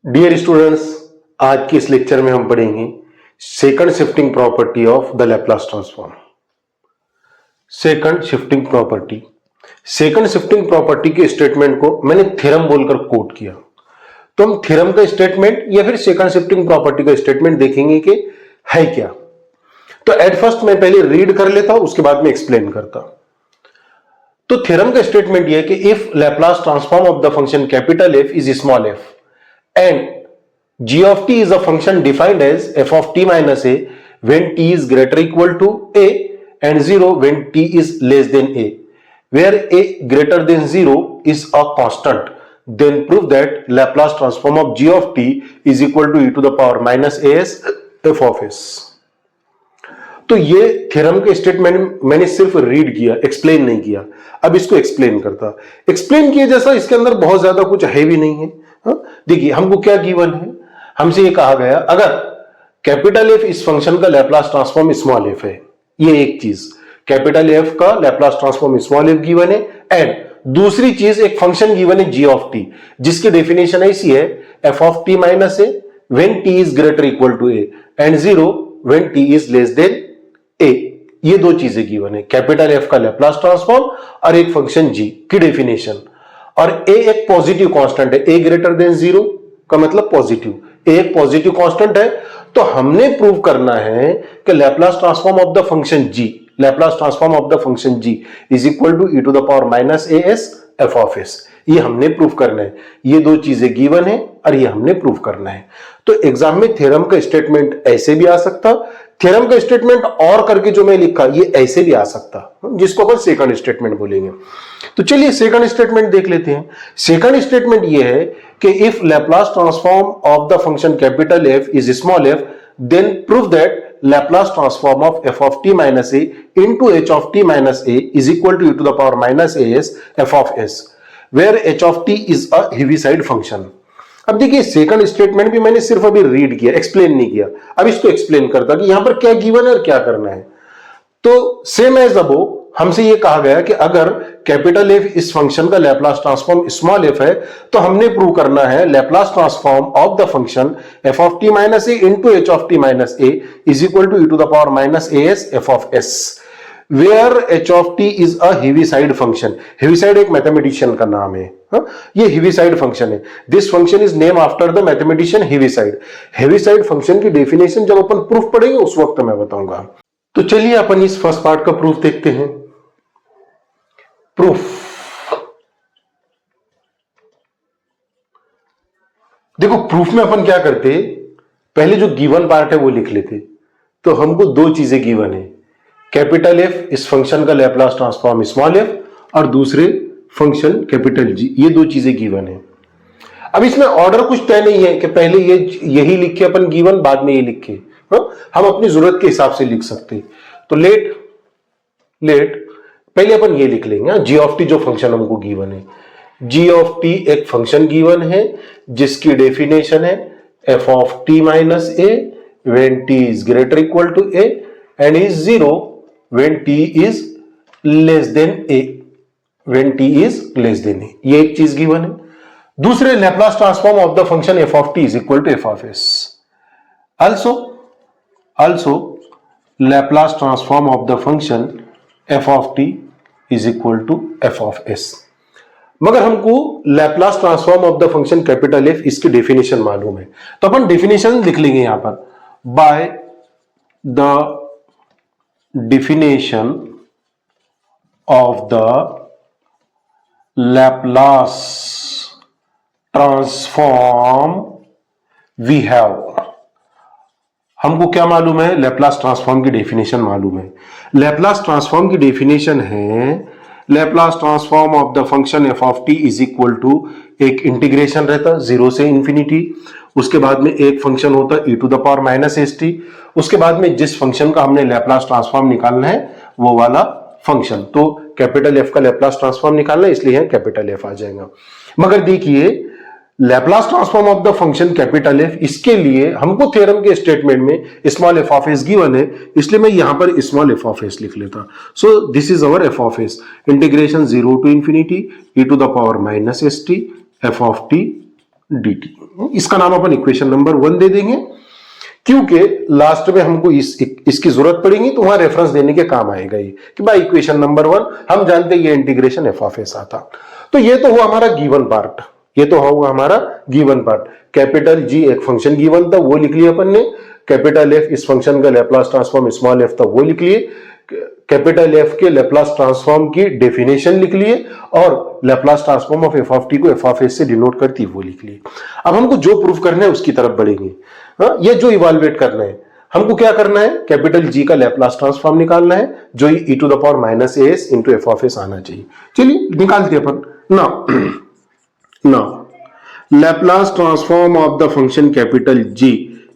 Dear students, आज के इस लेक्चर में हम पढ़ेंगे second shifting property of the Laplace transform. Second shifting property के स्टेटमेंट को मैंने थ्योरम बोलकर कोट किया। तो हम थ्योरम का स्टेटमेंट या फिर सेकंड शिफ्टिंग प्रॉपर्टी का स्टेटमेंट देखेंगे कि है क्या। तो एट फर्स्ट मैं पहले रीड कर लेता हूं, उसके बाद में एक्सप्लेन करता। तो थ्योरम का स्टेटमेंट यह है कि if Laplace transform of the function capital F is small F and g of t is a function defined as f of t minus a when t is greater equal to a and 0 when t is less than a, where a greater than 0 is a constant, then prove that Laplace transform of g of t is equal to e to the power minus as f of s। तो ये theorem के statement मैंने सिर्फ read किया, explain नहीं किया। अब इसको एक्सप्लेन करता। एक्सप्लेन किए जैसा इसके अंदर बहुत ज्यादा कुछ है भी नहीं है। देखिए हमको क्या गिवन है, हमसे ये कहा गया अगर कैपिटल एफ इस फंक्शन का लैप्लास ट्रांसफॉर्म स्मॉल एफ है, ये एक चीज कैपिटल एफ का Laplace transform small F given है, एंड दूसरी चीज एक फंक्शन गिवन है जी ऑफ टी, जिसकी डेफिनेशन ऐसी है F of T minus A when T is greater equal to A and 0 when T is less than A. ये दो चीजें गिवन है, कैपिटल एफ का लैप्लास ट्रांसफॉर्म और एक फंक्शन जी की डेफिनेशन। और ए एक पॉजिटिव कांस्टेंट है, ए ग्रेटर देन 0 का मतलब पॉजिटिव, ए एक पॉजिटिव कांस्टेंट है। तो हमने प्रूव करना है कि Laplace transform of the function g, Laplace transform of the function g is equal to E to the power minus a s f of S. ये हमने प्रूव करना है। ये दो चीजें गिवन है और ये हमने प्रूव करना है। तो एग्जाम में थ्योरम का स्टेटमेंट ऐसे भी आ सकता, थ्योरम का स्टेटमेंट और करके जो मैं लिखा ये ऐसे भी आ सकता, जिसको अपन सेकंड स्टेटमेंट बोलेंगे। तो चलिए सेकंड स्टेटमेंट देख लेते हैं। सेकंड स्टेटमेंट ये है कि if Laplace transform of the function capital F is small f, then prove that Laplace transform of f of t minus a into h of t minus a is equal to e to the power minus as f of s, where h of t is a Heaviside function। अब देखिए second statement भी मैंने सिर्फ अभी read किया, explain नहीं किया। अब इसको एक्सप्लेन करता कि यहां पर क्या गिवन है और क्या करना है। तो सेम एज अबो हमसे ये कहा गया कि अगर कैपिटल एफ इस फंक्शन का लैप्लास ट्रांसफॉर्म स्मॉल एफ है, तो हमने प्रूव करना है Laplace transform of the function F of T minus A into H of T minus a is equal to E to the power minus a s f of s, where h of T is a Heaviside function. Heaviside एक mathematician का नाम है, ये Heaviside function है। This function is name after the mathematician Heaviside. Heaviside function की definition जब अपन proof पढ़ेंगे उस वक्त मैं बताऊंगा। तो चलिए अपन इस फर्स्ट पार्ट का प्रूफ देखते हैं। प्रूफ देखो, प्रूफ में अपन क्या करते, पहले जो गिवन पार्ट है वो लिख लेते। तो हमको दो चीजें गिवन है, कैपिटल एफ इस फंक्शन का लैप्लास ट्रांसफॉर्म स्मॉल एफ और दूसरे फंक्शन कैपिटल जी, ये दो चीजें गिवन है। अब इसमें ऑर्डर कुछ तय नहीं है कि पहले ये यही लिखे अपन गिवन, बाद में ये लिखे। हम अपनी जरूरत के हिसाब से लिख सकते। तो लेट पहले अपन ये लिख लेंगे, जी ऑफ टी जो फंक्शन हमको गिवन है। जी ऑफ टी एक फंक्शन गिवन है जिसकी डेफिनेशन है F of T minus A when T is greater equal to A and is 0 when T is less than A, when T is less than A, ये एक चीज given है। दूसरे Laplace transform of the function F of T is equal to F of S. Also Laplace transform of the function f of t is equal to f of s। मगर हमको Laplace transform of the function capital F इसकी definition मालूम है, तो अपन definition लिख लेंगे यहां पर। By the definition of the Laplace transform we have, हमको क्या मालूम है, लैप्लास ट्रांसफॉर्म की डेफिनेशन मालूम है। लैप्लास ट्रांसफॉर्म की डेफिनेशन है Laplace transform of the function F of T is equal to, एक इंटीग्रेशन रहता 0 से इंफिनिटी, उसके बाद में एक फंक्शन होता E to the power minus S T, उसके बाद में जिस फंक्शन का हमने लैप्लास ट्रांसफॉर्म निकालना है वो वाला फंक्शन। तो कैपिटल एफ का लैप्लास ट्रांसफॉर्म निकालना है, इसलिए कैपिटल एफ आ जाएगा। मगर देखिए Laplace transform of the function capital F, इसके लिए हमको थ्योरम के स्टेटमेंट में small F of S given है, इसलिए मैं यहां पर स्मॉल एफ ऑफ एस लिख लेता। So this is our f of s, integration 0 to infinity e to the power minus S t f of t dt। इसका नाम अपन इक्वेशन नंबर 1 दे देंगे, क्योंकि लास्ट में हमको इसकी जरूरत पड़ेगी तो वहां रेफरेंस देने के काम आएगा ये कि भाई इक्वेशन नंबर 1 हम जानते हैं ये इंटीग्रेशन एफ ऑफ एस आता। तो ये तो हुआ हमारा गिवन पार्ट, ये तो हुआ हमारा गिवन पार्ट। कैपिटल जी एक फंक्शन गिवन था वो लिख लिया अपन ने, कैपिटल एफ इस फंक्शन का लैप्लास ट्रांसफॉर्म स्मॉल एफ था वो लिख लिए, कैपिटल एफ के लैप्लास ट्रांसफॉर्म की डेफिनेशन लिख लिए, और Laplace transform of F of T को एफ ऑफ एस से डिनोट करती है वो लिख लिए। अब हमको जो प्रूफ करना है उसकी तरफ बढ़ेंगे। ये जो इवाल्युएट करना है हमको क्या करना है, कैपिटल जी का लैप्लास ट्रांसफॉर्म निकालना है जो E to the power minus S into F of S आना चाहिए। चलिए निकालते अपन। Now Laplace transform of the function capital G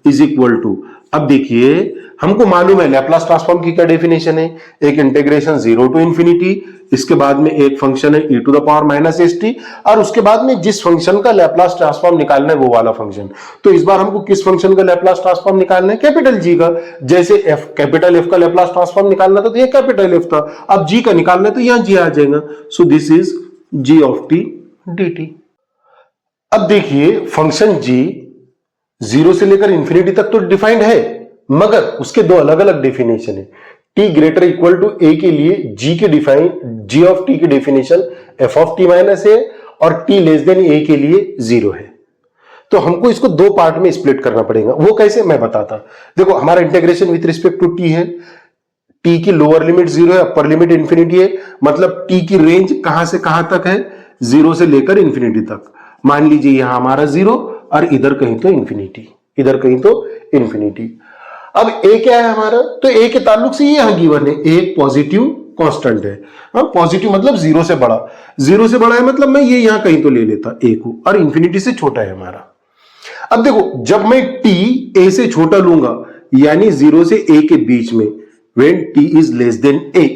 is equal to, अब देखिए हमको मालूम है लैप्लास ट्रांसफॉर्म की क्या डेफिनेशन है, एक इंटीग्रेशन 0 टू इंफिनिटी, इसके बाद में एक फंक्शन है e to the power minus S t, और उसके बाद में जिस फंक्शन का लैप्लास ट्रांसफॉर्म निकालना है वो वाला फंक्शन। तो इस बार हमको किस फंक्शन का लैप्लास ट्रांसफॉर्म निकालना है, कैपिटल जी का। जैसे एफ कैपिटल एफ का लैप्लास ट्रांसफॉर्म निकालना था तो ये कैपिटल एफ था, अब जी का निकालना है तो यहां जी आ जाएगा। So this is g of t d t. अब देखिए फंक्शन जी 0 से लेकर इंफिनिटी तक तो डिफाइंड है, मगर उसके दो अलग अलग डेफिनेशन है। t greater equal to a के लिए g ऑफ t की definition f of t minus है, और t लेस देन a के लिए 0 है। तो हमको इसको दो पार्ट में स्प्लिट करना पड़ेगा। वो कैसे मैं बताता। देखो हमारा integration with respect to t है, t की लोअर लिमिट 0 है, अपर लिमिट इंफिनिटी है, मतलब t की रेंज कहां से कहां तक है, 0 से लेकर इंफिनिटी तक। मान लीजिए यहां हमारा 0 और इधर कहीं तो इंफिनिटी, इधर कहीं तो इंफिनिटी। अब a क्या है हमारा, तो a के ताल्लुक से ये यहां गिवन है, एक पॉजिटिव कांस्टेंट है। पॉजिटिव मतलब 0 से बड़ा, 0 से बड़ा है मतलब मैं ये यहां कहीं तो ले लेता a को, और इंफिनिटी से छोटा है हमारा। अब देखो जब मैं t a से छोटा लूंगा यानी 0 से a के बीच में, when t is less than a,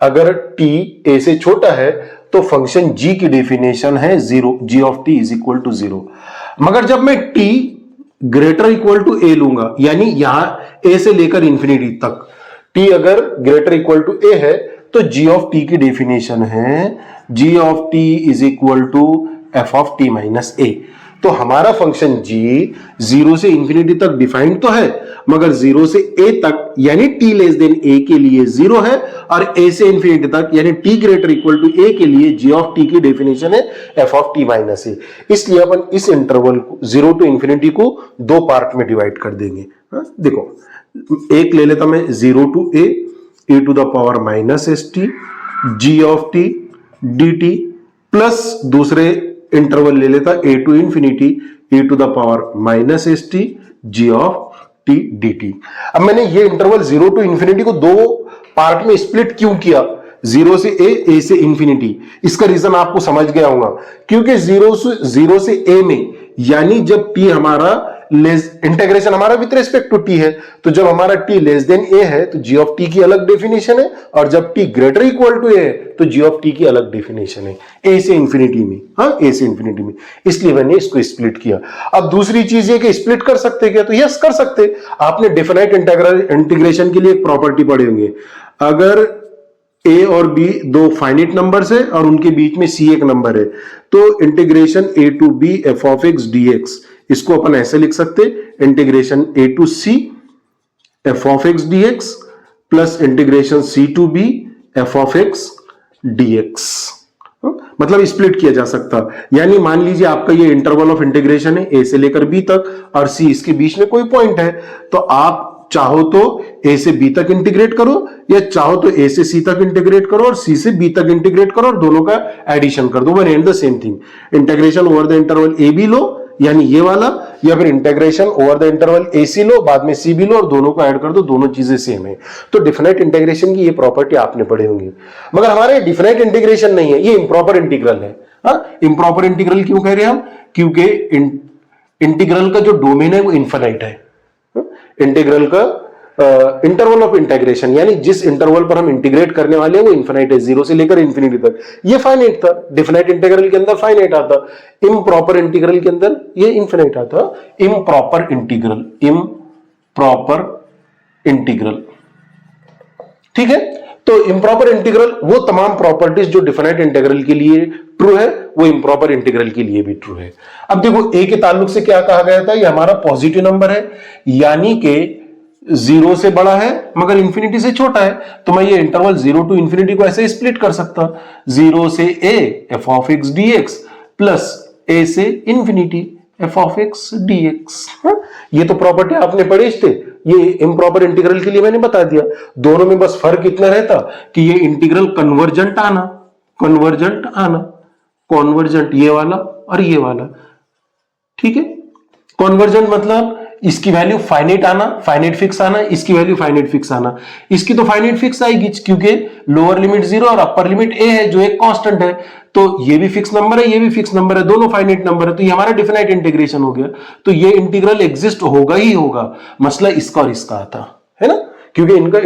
अगर t a से छोटा है तो फंक्शन g की डेफिनेशन है 0, g of t is equal to 0। मगर जब मैं t greater equal to a लूंगा यानी यहां a से लेकर इंफिनिटी तक, t अगर ग्रेटर इक्वल टू a है तो g ऑफ t की डेफिनेशन है g of t is equal to f of t minus a। तो हमारा फंक्शन g 0 से इंफिनिटी तक डिफाइंड तो है, मगर 0 से a तक यानी t लेस देन a के लिए 0 है, और a से इंफिनिटी तक यानी t greater equal to a के लिए g ऑफ t की डेफिनेशन है f of t minus a। इसलिए अपन इस इंटरवल को 0 टू इंफिनिटी को दो पार्ट में डिवाइड कर देंगे। देखो एक ले लेता मैं 0 to a e to the power minus S t g of t dt, plus दूसरे इंटरवल ले लेता a to infinity e to the power minus S t g of t d t. अब मैंने ये इंटरवल 0 टू इंफिनिटी को दो part में split क्यों किया, 0 से a से इंफिनिटी, इसका रीजन आपको समझ गया होगा। क्योंकि 0 से a में यानी जब t हमारा इंटीग्रेशन हमारा विद रिस्पेक्ट टू t है, तो जब हमारा t लेस देन a है तो g ऑफ t की अलग डेफिनेशन है, और जब t greater equal to a है तो g ऑफ t की अलग डेफिनेशन है a से इंफिनिटी में। a से इंफिनिटी में, इसलिए मैंने इसको स्प्लिट किया। अब दूसरी चीज ये कि स्प्लिट कर सकते क्या, तो यस कर सकते। आपने डेफिनाइट इंटीग्रेशन के लिए एक प्रॉपर्टी पढ़े होंगे, अगर a और b दो फाइनिट नंबर्स है और उनके बीच में c एक नंबर है, तो integration a to b f of x dx, इसको अपन ऐसे लिख सकते, integration a to c f of x dx plus integration c to b f of x dx। मतलब स्प्लिट किया जा सकता। यानी मान लीजिए आपका ये इंटरवल ऑफ इंटीग्रेशन है a से लेकर b तक, और c इसके बीच में कोई पॉइंट है, तो आप चाहो तो a से b तक इंटीग्रेट करो, या चाहो तो a से c तक इंटीग्रेट करो और c से b तक इंटीग्रेट करो, और दोनों का एडिशन कर दो, one and the same thing. Integration over the interval a b लो यानी ये वाला, या फिर integration over the interval ac लो बाद में c b लो और दोनों को ऐड कर दो, दोनों चीजें सेम है। तो डिफिनाइट इंटीग्रेशन की ये प्रॉपर्टी आपने पढ़े होंगे। मगर हमारा ये डिफिनाइट इंटीग्रेशन नहीं है, ये इम्प्रॉपर इंटीग्रल है। इम्प्रॉपर इंटीग्रल क्यों कह रहे हैं हम, क्योंकि इंटीग्रल का जो डोमेन है वो इन्फिनाइट है। इंटीग्रल का इंटरवल ऑफ इंटीग्रेशन यानी जिस इंटरवल पर हम इंटीग्रेट करने वाले हैं वो इन्फिनाइट है, 0 से लेकर इंफिनिटी तक। ये फाइनाइट था, डिफिनाइट इंटीग्रल के अंदर फाइनाइट आता, इम्प्रॉपर इंटीग्रल के अंदर ये इन्फिनाइट आता। इम्प्रॉपर इंटीग्रल, ठीक है। तो इम्प्रॉपर इंटीग्रल वो तमाम प्रॉपर्टीज जो डिफिनाइट इंटीग्रल के लिए ट्रू है वो इम्प्रॉपर इंटीग्रल के लिए भी ट्रू है। अब देखो ए के ताल्लुक से क्या कहा गया था, ये हमारा पॉजिटिव नंबर है यानी कि 0 से बड़ा है मगर इंफिनिटी से छोटा है, तो मैं ये इंटरवल 0 टू इंफिनिटी को ऐसे स्प्लिट कर सकता, 0 से a f of x dx plus a से infinity f of x dx। ये तो प्रॉपर्टी आपने पढ़ी थे, ये इम्प्रॉपर इंटीग्रल के लिए मैंने बता दिया। दोनों में बस फर्क इतना रहता कि ये इंटीग्रल कन्वर्जेंट आना, कॉन्वर्जेंट ये वाला और ये वाला, ठीक है। कॉन्वर्जेंट मतलब इसकी वैल्यू फाइनाइट आना, फाइनाइट फिक्स आना, इसकी वैल्यू फाइनाइट फिक्स आना। इसकी तो फाइनाइट फिक्स आएगी क्योंकि लोअर लिमिट 0 और अपर लिमिट a है जो एक कांस्टेंट है, तो ये भी फिक्स नंबर है, ये भी फिक्स नंबर है, दोनों फाइनाइट नंबर है, तो ये हमारा डिफिनाइट इंटीग्रेशन हो गया। तो ये इंटीग्रल एग्जिस्ट होगा ही होगा, मसला इसका और इसका आता है ना, क्योंकि इनका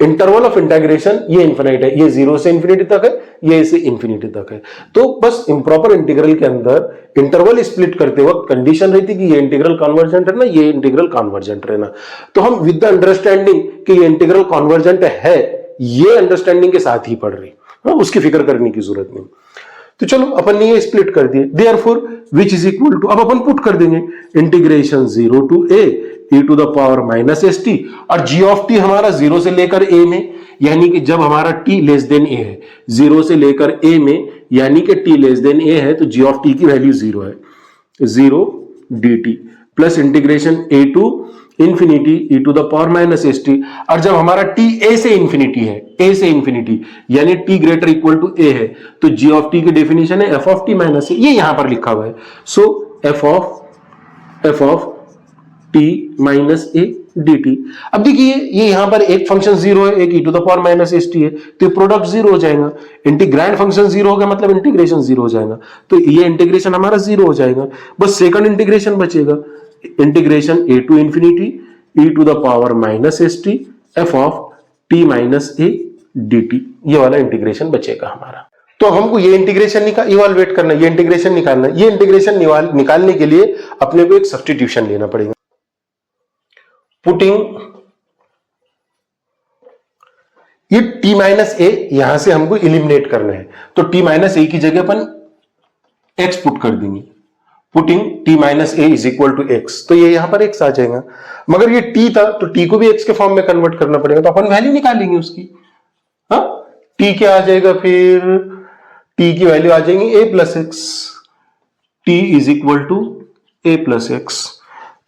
इंटरवल ऑफ इंटीग्रेशन ये इनफिनिट है, ये 0 से इंफिनिटी तक है, ये इसे इंफिनिटी तक है। तो बस इम्प्रॉपर इंटीग्रल के अंदर इंटरवल स्प्लिट करते वक्त कंडीशन रहती कि ये इंटीग्रल कन्वर्जेंट है ना, ये इंटीग्रल कन्वर्जेंट रहना। तो हम विद द अंडरस्टैंडिंग कि ये इंटीग्रल कन्वर्जेंट है, ये अंडरस्टैंडिंग के साथ ही पढ़ रही, उसकी फिक्र करने की जरूरत नहीं। तो चलो अपन ने ये स्प्लिट कर दिए, therefore which is equal to, अब अपन पुट कर देंगे integration 0 to a e to the power minus S t, और g ऑफ टी हमारा 0 से लेकर a में, यानी कि जब हमारा t लेस देन a है, 0 से लेकर a में यानी कि t लेस देन a है, तो g ऑफ t की वैल्यू 0 है, 0 dt plus integration a to infinity e to the power minus S t, और जब हमारा t a से इंफिनिटी है, a से इंफिनिटी यानी t greater equal to a है, तो g ऑफ t की डेफिनेशन है f of t minus a, ये यहां पर लिखा हुआ है। So f of t minus a dt। अब देखिए ये यहां पर एक फंक्शन 0 है, एक e to the power minus S t है, तो प्रोडक्ट 0 हो जाएगा, इंटीग्रैंड फंक्शन 0 हो गया मतलब इंटीग्रेशन 0 हो जाएगा, तो ये इंटीग्रेशन हमारा 0 हो जाएगा। बस सेकंड इंटीग्रेशन बचेगा, integration a to infinity e to the power minus S T f of t minus a dt, ये वाला इंटीग्रेशन बचेगा हमारा। तो हमको ये इंटीग्रेशन इवाल्युएट करना, ये इंटीग्रेशन निकालना, ये इंटीग्रेशन निकालने के लिए अपने को एक सब्स्टिट्यूशन लेना पड़ेगा। पुटिंग ये t माइनस a यहां से हमको इलिमिनेट करना है, तो t माइनस a की जगह अपन x पुट कर देंगे, putting t minus a is equal to x, तो ये यहां पर x आ जाएगा, मगर ये t था तो t को भी x के फॉर्म में कन्वर्ट करना पड़ेगा, तो अपन वैल्यू निकालेंगे उसकी। हाँ, t क्या आ जाएगा, फिर t की वैल्यू आ जाएगी a plus x, t is equal to a plus x,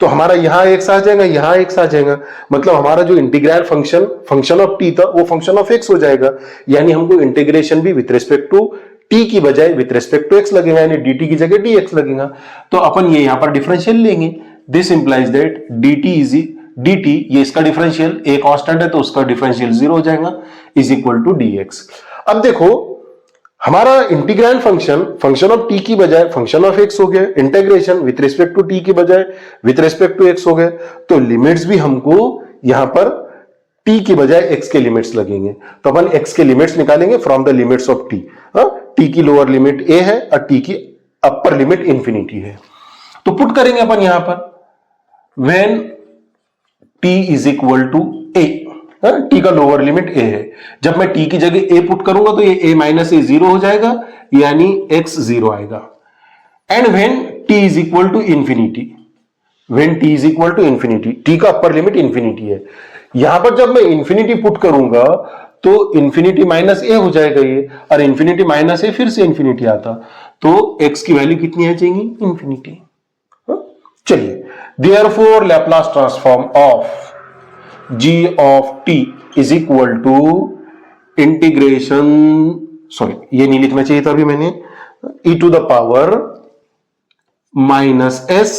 तो हमारा यहां x आ जाएगा, यहां x आ जाएगा, मतलब हमारा जो इंटीग्रल फंक्शन ऑफ t था वो फंक्शन ऑफ x हो जाएगा, यानी हमको इंटीग्रेशन भी विथ रिस्पेक्ट टू t की बजाय विथ रिस्पेक्ट टू x लगेगा, यानी dt की जगह dx लगेगा, तो अपन ये यहां पर डिफरेंशियल लेंगे। दिस इंप्लाइज दैट dt ये इसका डिफरेंशियल, a कांस्टेंट है तो उसका डिफरेंशियल 0 हो जाएगा, इज इक्वल टू dx। अब देखो हमारा इंटीग्रैंड फंक्शन ऑफ t की बजाय फंक्शन ऑफ x हो गया, integration with respect to t की बजाय विथ रिस्पेक्ट टू x हो गए, तो लिमिट्स भी हमको यहां पर t की बजाय x के लिमिट्स लगेंगे, तो अपन x के लिमिट्स निकालेंगे from the limits of t। t की लोअर लिमिट a है और t की अपर लिमिट इंफिनिटी है, तो पुट करेंगे अपन यहां पर when t is equal to a, t का लोअर लिमिट a है, जब मैं t की जगह a पुट करूंगा तो ये a माइनस a 0 हो जाएगा, यानी x 0 आएगा। And when t is equal to infinity, when t is equal to infinity, t का अपर लिमिट इंफिनिटी है, यहां पर जब मैं इंफिनिटी पुट करूंगा तो इंफिनिटी माइनस a हो जाएगा ये, और इंफिनिटी माइनस a फिर से इंफिनिटी आता, तो x की वैल्यू कितनी आ जाएगी, इंफिनिटी। चलिए, therefore Laplace transform of g of t is equal to integration, sorry ये नहीं लिखना चाहिए था अभी मैंने, e to the power minus s,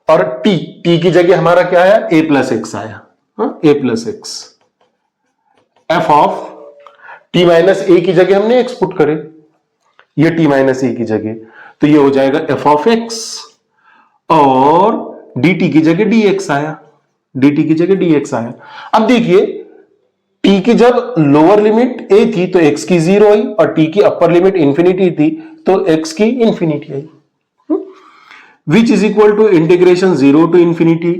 और t की जगह हमारा क्या आया, a प्लस एक्स आया, a plus x, f of t minus a की जगह हमने x पुट करे, ये t माइनस a की जगह, तो ये हो जाएगा f ऑफ x, और dt की जगह dx आया, dt की जगह dx आया। अब देखिए t की जब लोअर लिमिट a थी तो x की 0 आई, और t की अपर लिमिट इंफिनिटी थी तो x की इंफिनिटी आई, which is equal to integration 0 to infinity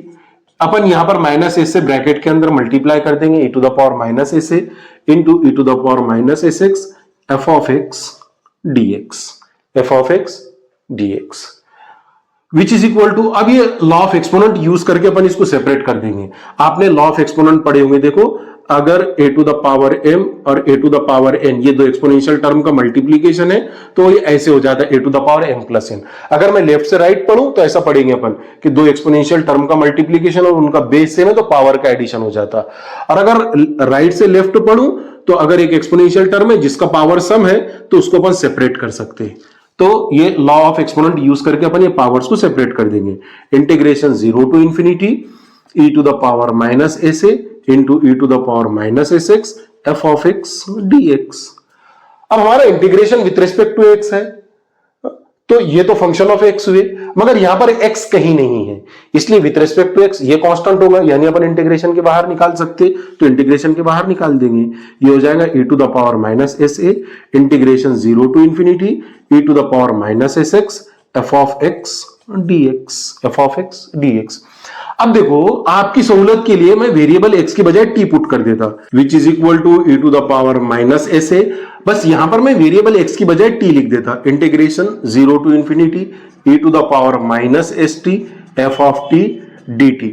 अपन यहां पर माइनस ए से ब्रैकेट के अंदर मल्टीप्लाई कर देंगे e to the power minus A से into e to the power minus S x F of x dx, F of x dx which is equal to, अब ये लॉ ऑफ एक्सपोनेंट यूज करके अपन इसको separate कर देंगे। आपने law of exponent पढ़े होंगे, देखो अगर a to the power m और a to the power n ये दो एक्सपोनेंशियल टर्म का मल्टीप्लीकेशन है तो ये ऐसे हो जाता है a to the power m plus n। अगर मैं लेफ्ट से राइट पढ़ूं तो ऐसा पढ़ेंगे अपन कि दो एक्सपोनेंशियल टर्म का मल्टीप्लीकेशन और उनका बेस सेम है तो पावर का एडिशन हो जाता। और अगर राइट से लेफ्ट पढ़ूं तो अगर एक एक्सपोनेंशियल टर्म है जिसका पावर सम है तो उसको अपन सेपरेट कर सकते हैं। तो ये लॉ ऑफ एक्सपोनेंट यूज करके अपन ये पावर्स को सेपरेट कर देंगे। Integration 0 to infinity e to the power minus A से into e to the power minus S x F of x dx। अब हमारा integration with respect to x है तो ये तो फंक्शन ऑफ x हुए, मगर यहां पर x कहीं नहीं है, इसलिए विथ रिस्पेक्ट टू x ये कांस्टेंट होगा, यानी अपन इंटीग्रेशन के बाहर निकाल सकते, तो इंटीग्रेशन के बाहर निकाल देंगे। ये हो जाएगा e to the power minus s a integration 0 to infinity e to the power minus S x F of x dx, F of x dx। अब देखो आपकी सहूलत के लिए मैं वेरिएबल x की बजाय t पुट कर देता, which is equal to e to the power minus s a, बस यहां पर मैं वेरिएबल x की बजाय t लिख देता, integration 0 to infinity e to the power minus S t f of t dt।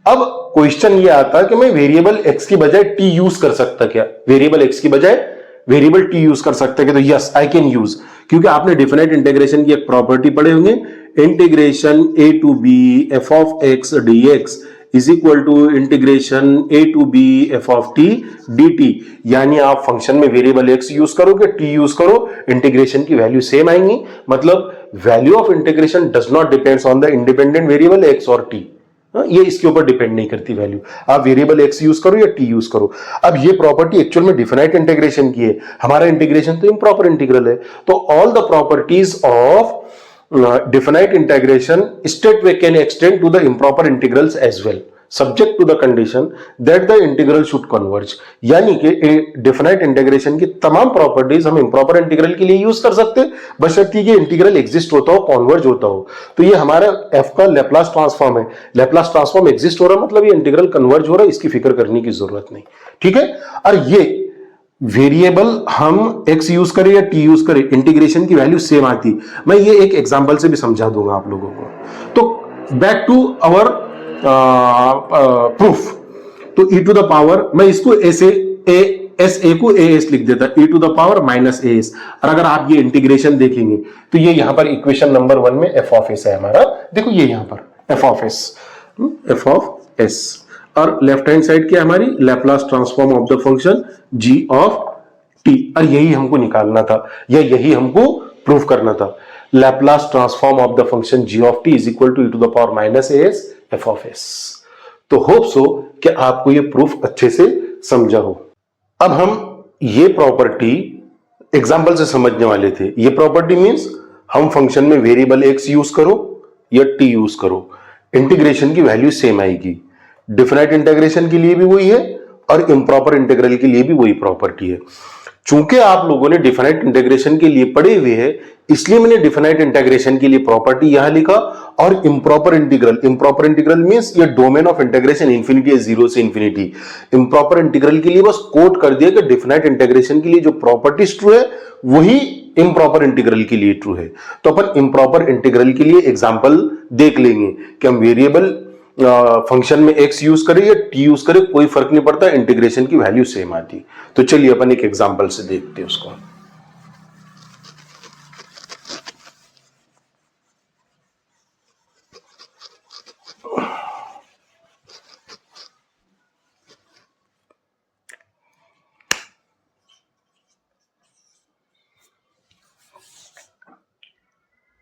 अब क्वेश्चन ये आता है कि मैं वेरिएबल x की बजाय t यूज कर सकता क्या, वेरिएबल x की बजाय वेरिएबल t यूज कर सकता है, तो यस आई कैन यूज, क्योंकि आपने डिफिनाइट इंटीग्रेशन की एक प्रॉपर्टी पढ़े होंगे, integration a to b f of x dx is equal to integration a to b f of t dt। यानी आप फंक्शन में वेरिएबल x यूज करोगे, t यूज करो, इंटीग्रेशन की वैल्यू सेम आएंगी, मतलब value of integration does not depends on the independent variable x और t, ये इसके ऊपर डिपेंड नहीं करती वैल्यू, आप वेरिएबल x यूज करो या t यूज करो। अब ये प्रॉपर्टी एक्चुअल में डिफिनाइट इंटीग्रेशन की है, हमारा इंटीग्रेशन तो इम्प्रॉपर इंटीग्रल है, तो all the properties of definite integration state we can extend to the improper integrals as well, subject to the condition that the integral should converge। यानी कि definite integration की तमाम प्रॉपर्टीज हम improper integral के लिए use कर सकते हैं, बशर्ते कि इंटीग्रल एग्जिस्ट होता हो, कॉन्वर्ज होता हो। तो ये हमारा f का लेप्लास ट्रांसफॉर्म है, लेप्लास ट्रांसफॉर्म एग्जिस्ट हो रहा मतलब ये इंटीग्रल कन्वर्ज हो रहा है, इसकी फिक्र करने की जरूरत नहीं, ठीक है। और ये वेरिएबल हम x यूज करें या t यूज करें, इंटीग्रेशन की वैल्यू सेम आती। मैं ये एक एग्जांपल से भी समझा दूंगा आप लोगों को। तो बैक टू आवर प्रूफ, तो e टू द पावर मैं इसको ऐसे एस ए को ए एस लिख देता, e to the power minus a s. और अगर आप ये इंटीग्रेशन देखेंगे तो ये यहां पर इक्वेशन नंबर 1 में एफ ऑफ एस है हमारा, देखो ये यहां पर एफ ऑफ एस और लेफ्ट हैंड साइड क्या हमारी Laplace transform of the function g of t, और यही हमको निकालना था या यही हमको प्रूफ करना था। Laplace transform of the function g of t is equal to e to the power minus a s f of s. तो होप सो कि आपको ये प्रूफ अच्छे से समझा हो। अब हम ये प्रॉपर्टी एग्जांपल से समझने वाले थे। ये प्रॉपर्टी मींस हम फंक्शन में वेरिएबल x यूज करो या t यूज करो, इंटीग्रेशन की वैल्यू सेम आएगी। डिफिनाइट इंटीग्रेशन के लिए भी वही है और इम्प्रॉपर इंटीग्रल के लिए भी वही प्रॉपर्टी है। चूंकि आप लोगों ने डिफिनाइट इंटीग्रेशन के लिए पढ़े हुए हैं, इसलिए मैंने डिफिनाइट इंटीग्रेशन के लिए प्रॉपर्टी यहां लिखा, और इम्प्रॉपर इंटीग्रल मींस ये डोमेन ऑफ इंटीग्रेशन इंफिनिटी है, 0 से इंफिनिटी। इम्प्रॉपर इंटीग्रल के लिए बस कोट कर दिया कि डिफिनाइट इंटीग्रेशन के लिए जो प्रॉपर्टीज ट्रू है वही इम्प्रॉपर इंटीग्रल के लिए ट्रू है। तो अपन इम्प्रॉपर इंटीग्रल के लिए एग्जांपल देख लेंगे कि हम वेरिएबल फंक्शन में x यूज करें या t यूज करें, कोई फर्क नहीं पड़ता, इंटीग्रेशन की वैल्यू सेम आती। तो चलिए अपन एक एग्जांपल से देखते हैं उसको।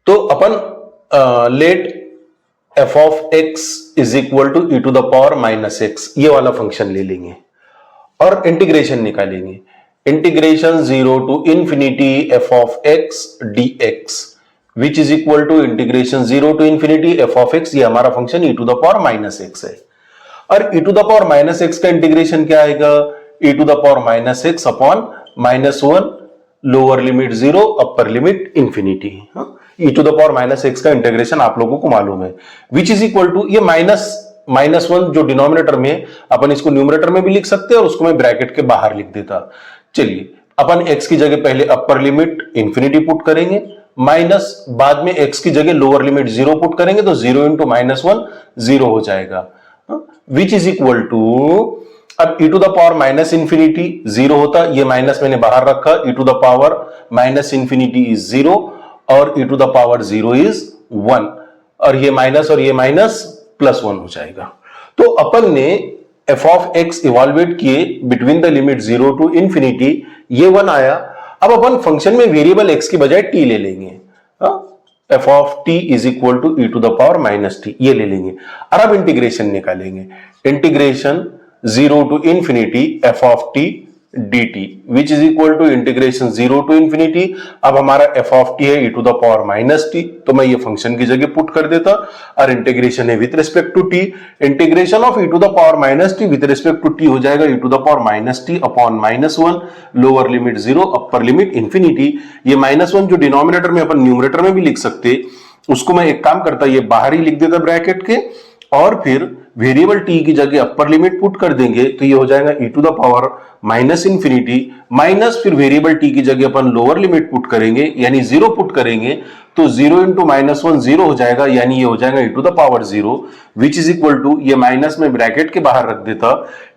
तो अपन let F of X is equal to E to the power minus X, ये वाला फंक्शन ले लेंगे और इंटीग्रेशन निकालेंगे। Integration 0 to infinity F of X D X which is equal to integration 0 to infinity F of X, ये हमारा function E to the power minus X है। और E to the power minus x का integration क्या आएगा, E to the power minus x upon -1 lower limit 0 upper limit infinity. E to the power minus x का integration आप लोगों को मालूम है, विच इज इक्वल टू ये माइनस -1 जो डिनोमिनेटर में, अपन इसको न्यूमरेटर में भी लिख सकते हैं और उसको मैं ब्रैकेट के बाहर लिख देता। चलिए अपन x की जगह पहले अपर लिमिट इंफिनिटी पुट करेंगे, माइनस बाद में x की जगह लोअर लिमिट 0 पुट करेंगे, तो 0 इंटू -1 0 हो जाएगा, विच इज इक्वल टू, अब e to the power minus infinity 0 होता, ये माइनस मैंने बाहर रखा, e to the power minus infinity is 0 और e to the power 0 is 1, और ये माइनस +1 हो जाएगा। तो अपन ने f ऑफ x इवॉल्वेट किए between the limit 0 to infinity, ये 1 आया। अब अपन फंक्शन में वेरिएबल x की बजाय t ले लेंगे, f of t is equal to e to the power minus t, ये ले लेंगे और अब इंटीग्रेशन निकालेंगे, integration 0 to infinity f of t dt which is equal to integration 0 to infinity, अब हमारा f ऑफ t है e to the power minus t, तो मैं ये फंक्शन की जगह पुट कर देता, और इंटीग्रेशन है with respect to t, integration of e to the power minus t with respect to t हो जाएगा e to the power minus t upon -1, lower limit 0 upper limit infinity. ये -1 जो डिनोमिनेटर में अपन numerator में भी लिख सकते, उसको मैं एक काम करता, ये बाहर ही लिख देता ब्रैकेट के, और फिर वेरिएबल t की जगह अपर लिमिट पुट कर देंगे, तो ये हो जाएगा e to the power minus infinity, minus फिर वेरिएबल t की जगह अपन लोअर लिमिट पुट करेंगे, यानी 0 पुट करेंगे, तो 0 इंटू -1 0 हो जाएगा, यानी ये हो जाएगा e to the power 0, which is equal to, ये माइनस में ब्रैकेट के बाहर रख देता,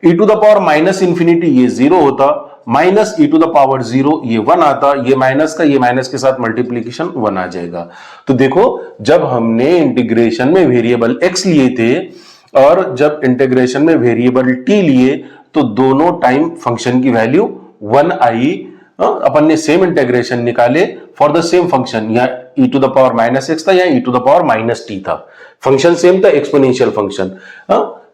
e to the power minus infinity ये 0 होता, minus e to the power 0 ये 1 आता, ये माइनस के साथ मल्टीप्लीकेशन 1 आ जाएगा। तो देखो जब हमने इंटीग्रेशन में वेरिएबल x लिए थे और जब इंटीग्रेशन में वेरिएबल t लिए, तो दोनों टाइम फंक्शन की वैल्यू 1 आई। अपन ने सेम इंटीग्रेशन निकाले फॉर द सेम फंक्शन, या e to the power -x था या e to the power -t था, फंक्शन सेम था, एक्सपोनेंशियल फंक्शन,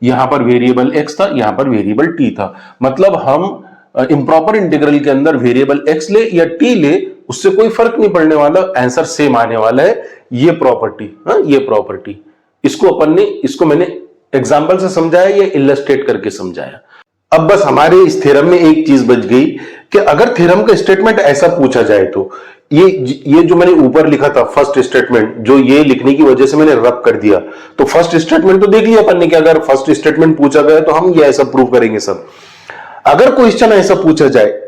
यहां पर वेरिएबल x था, यहां पर वेरिएबल t था। मतलब हम इंप्रॉपर इंटीग्रल के अंदर वेरिएबल x ले या t ले, उससे कोई फर्क नहीं पड़ने वाला, आंसर सेम आने वाला है। ये प्रॉपर्टी इसको अपन ने, इसको मैंने एग्जाम्पल से समझाया या इलस्ट्रेट करके समझाया। अब बस हमारे इस थ्योरम में एक चीज बच गई कि अगर थ्योरम का स्टेटमेंट ऐसा पूछा जाए, तो ये जो मैंने ऊपर लिखा था फर्स्ट स्टेटमेंट, जो ये लिखने की वजह से मैंने रब कर दिया, तो फर्स्ट स्टेटमेंट तो देख लिया अपन ने कि अगर फर्स्ट स्टेटमेंट पूछा गया तो हम ये ऐसा प्रूव करेंगे सब। अगर क्वेश्चन ऐसा पूछा जाए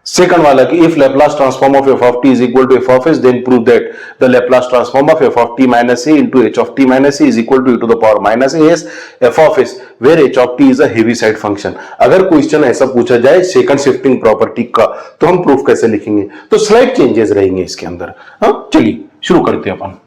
सेकंड वाला कि if Laplace transform of f of t is equal to f of s, then prove that the Laplace transform of f of t minus a into h of t minus a is equal to e to the power minus as f of s, where h of t is a heaviside function। अगर question ऐसा पूछा जाए second shifting property का, तो हम proof कैसे लिखेंगे? तो स्लाइड चेंजेस रहेंगे इसके अंदर। हाँ चलिए शुरू करते हैं अपन।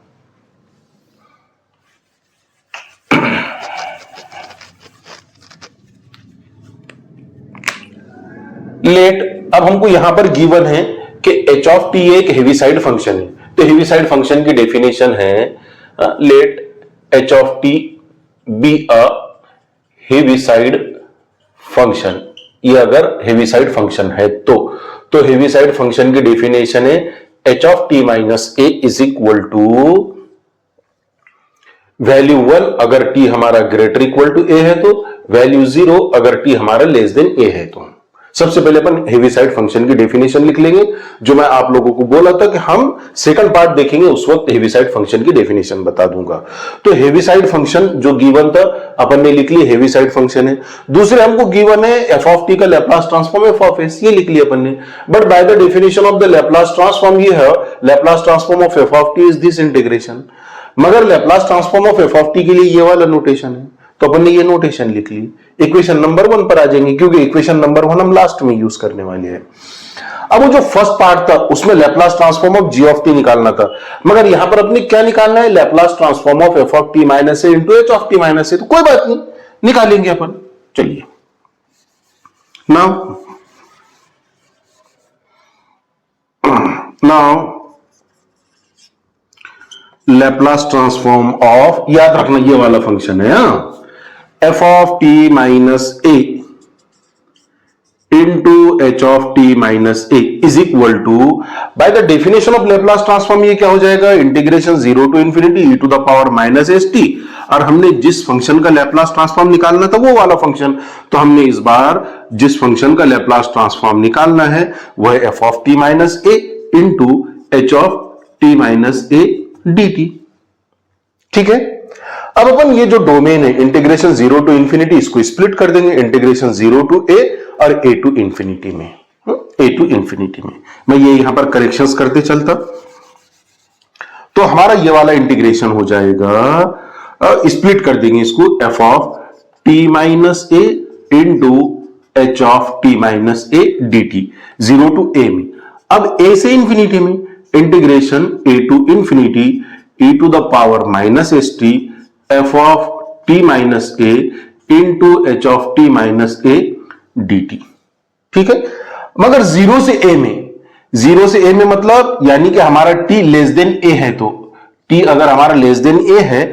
लेट, अब हमको यहां पर गिवन है कि h ऑफ t एक हेवीसाइड फंक्शन है, तो हेवीसाइड फंक्शन की डेफिनेशन है let h of t be a Heaviside function. ये अगर हेवीसाइड फंक्शन है तो हेवीसाइड फंक्शन की डेफिनेशन है h of t minus a is equal to value 1 अगर t हमारा ग्रेटर इक्वल टू a है, तो वैल्यू 0 अगर t हमारा लेस देन a है। तो सबसे पहले अपन हेवीसाइड फंक्शन की डेफिनेशन लिख लेंगे, जो मैं आप लोगों को बोला था कि हम सेकंड पार्ट देखेंगे उस वक्त हेवीसाइड फंक्शन की डेफिनेशन बता दूंगा। तो हेवीसाइड फंक्शन जो गिवन था अपन ने लिख लिया, हेवीसाइड फंक्शन है। दूसरे हमको गिवन है एफ ऑफ टी का Laplace transform F of S, ये लिख लिया अपन ने। But by the definition of the Laplace transform ये है Laplace transform of F of T is this integration, मगर Laplace transform of F of T के लिए ये वाला नोटेशन है, तो अपन ने ये नोटेशन लिख ली। इक्वेशन नंबर 1 पर आ जाएंगे, क्योंकि इक्वेशन नंबर 1 हम लास्ट में यूज करने वाले हैं। अब वो जो फर्स्ट पार्ट था उसमें Laplace transform of G of T निकालना था, मगर यहां पर अपने क्या निकालना है? Laplace transform of F of T minus A into H of T minus A. तो कोई बात नहीं, निकालेंगे अपन। चलिए नाउ लैप्लास ट्रांसफॉर्म ऑफ, याद रखना ये वाला फंक्शन है F of T minus A into H of T minus a is equal to, by the definition of Laplace transform ये क्या हो जाएगा? Integration 0 to infinity e to the power minus S t. और हमने जिस function का Laplace transform निकालना था वो वाला फंक्शन, तो हमने इस बार जिस फंक्शन का लैप्लास ट्रांसफॉर्म निकालना है वह F of T minus A into H of T minus A dt। ठीक है, अब अपन ये जो डोमेन है इंटीग्रेशन 0 टू इंफिनिटी, इसको स्प्लिट कर देंगे इंटीग्रेशन 0 टू a और a टू इंफिनिटी में, a टू इंफिनिटी में। मैं ये यहां पर करेक्शंस करते चलता, तो हमारा ये वाला इंटीग्रेशन हो जाएगा, स्प्लिट कर देंगे इसको f of t minus A into h of t minus a d t, 0 to a में। अब a से इंफिनिटी में integration a to infinity e to the power minus S T f of t minus A into h of t minus a d t. ठीक है, मगर 0 से a में, 0 से a में मतलब यानी कि हमारा t लेस देन a है, तो t अगर हमारा लेस देन a है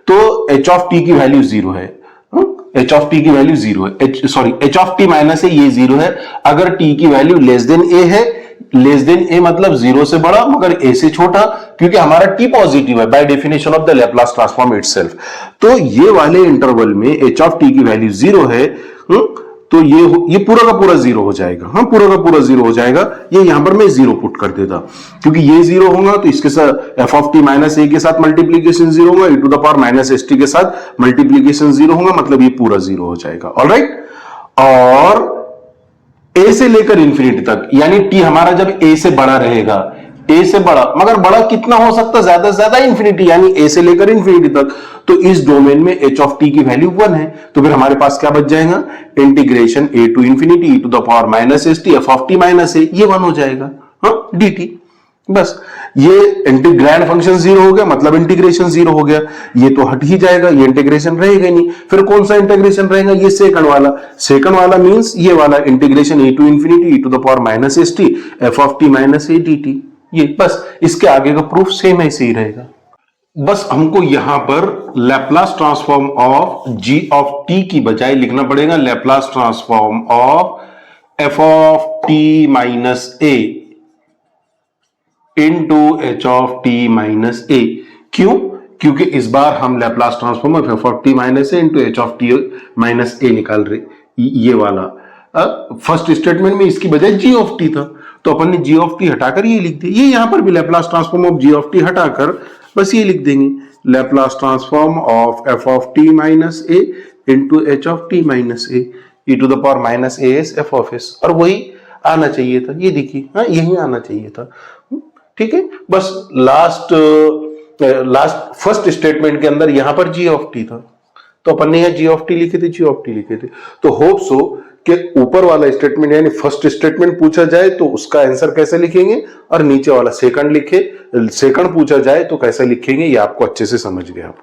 तो h ऑफ t की वैल्यू 0 है, h ऑफ t की वैल्यू 0 है, h of t minus A ये 0 है। अगर t की वैल्यू लेस देन a है, लेस देन a मतलब 0 से बड़ा मगर a से छोटा, क्योंकि हमारा t पॉजिटिव है by definition of the Laplace transform itself. तो ये वाले इंटरवल में h ऑफ t की वैल्यू 0 है, तो ये पूरा का पूरा 0 हो जाएगा, हाँ पूरा का पूरा 0 हो जाएगा। ये यहां पर मैं 0 पुट कर देता, क्योंकि ये 0 होगा तो इसके साथ f of t minus a के साथ मल्टीप्लीकेशन 0 होगा, e to the power minus S t के साथ मल्टीप्लीकेशन 0 होगा, मतलब ये पूरा 0 हो जाएगा। ऑलराइट, और a से लेकर इंफिनिटी तक, यानी t हमारा जब a से बड़ा रहेगा, a से बड़ा, मगर बड़ा कितना हो सकता है, ज्यादा से ज्यादा इंफिनिटी, यानी a से लेकर इंफिनिटी तक, तो इस डोमेन में h ऑफ t की वैल्यू 1 है, तो फिर हमारे पास क्या बच जाएगा, integration a to infinity e to the power minus S T f of t minus A, ये 1 हो जाएगा, हाँ dt। बस ये इंटीग्रैंड फंक्शन 0 हो गया, मतलब इंटीग्रेशन 0 हो गया, ये तो हट ही जाएगा, ये इंटीग्रेशन रहेगा नहीं। फिर कौन सा इंटीग्रेशन रहेगा, ये सेकंड वाला, सेकंड वाला मींस ये वाला integration a to infinity e to the power minus S T f of t minus a d t. ये बस इसके आगे का प्रूफ सेम ऐसे ही रहेगा। बस हमको यहां पर Laplace transform of g of t की बजाय लिखना पड़ेगा Laplace transform of f of t minus A into h of t minus A. क्यों? क्योंकि इस बार हम Laplace transform of f of t minus A into h of t minus A निकाल रहे, ये वाला। फर्स्ट स्टेटमेंट में इसकी बजाय g ऑफ t था, तो अपन ने g ऑफ t हटाकर ये लिख दिया। ये यहां पर भी Laplace transform of g of t हटाकर बस ये लिख देंगे, Laplace transform of f of t minus A into h of t minus a e to the power minus a s f of s। और वही आना चाहिए था, ये देखिए, हाँ यही आना चाहिए था। ठीक है, बस लास्ट फर्स्ट स्टेटमेंट के अंदर यहां पर g ऑफ t था, तो अपन ने यहां g ऑफ t लिखे थे, g ऑफ t लिखे थे। तो होप सो कि ऊपर वाला स्टेटमेंट यानी फर्स्ट स्टेटमेंट पूछा जाए तो उसका आंसर कैसे लिखेंगे, और नीचे वाला सेकंड पूछा जाए तो कैसे लिखेंगे, ये आपको अच्छे से समझ गए आप।